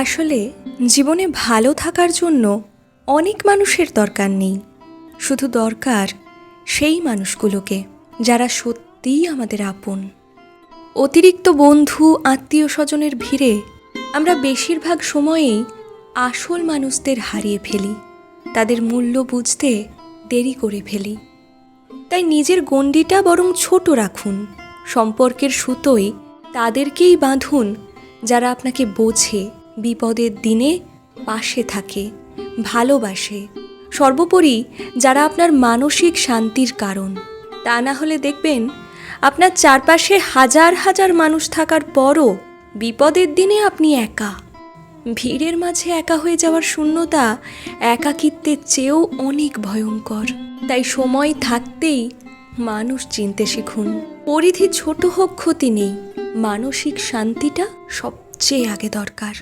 আসলে জীবনে ভালো থাকার জন্য অনেক মানুষের দরকার নেই, শুধু দরকার সেই মানুষগুলোকে যারা সত্যিই আমাদের আপন। অতিরিক্ত বন্ধু আত্মীয় স্বজনের ভিড়ে আমরা বেশিরভাগ সময়েই আসল মানুষদের হারিয়ে ফেলি, তাদের মূল্য বুঝতে দেরি করে ফেলি। তাই নিজের গণ্ডিটা বরং ছোট রাখুন, সম্পর্কের সুতোয় তাদেরকেই বাঁধুন যারা আপনাকে বোঝে, বিপদের দিনে পাশে থাকে, ভালোবাসে, সর্বোপরি যারা আপনার মানসিক শান্তির কারণ। তা না হলে দেখবেন আপনার চারপাশে হাজার হাজার মানুষ থাকার পরও বিপদের দিনে আপনি একা। ভিড়ের মাঝে একা হয়ে যাওয়ার শূন্যতা একাকিত্বের চেয়েও অনেক ভয়ঙ্কর। তাই সময় থাকতেই মানুষ চিনতে শিখুন। পরিধি ছোট হোক ক্ষতি নেই, মানসিক শান্তিটা সবচেয়ে আগে দরকার।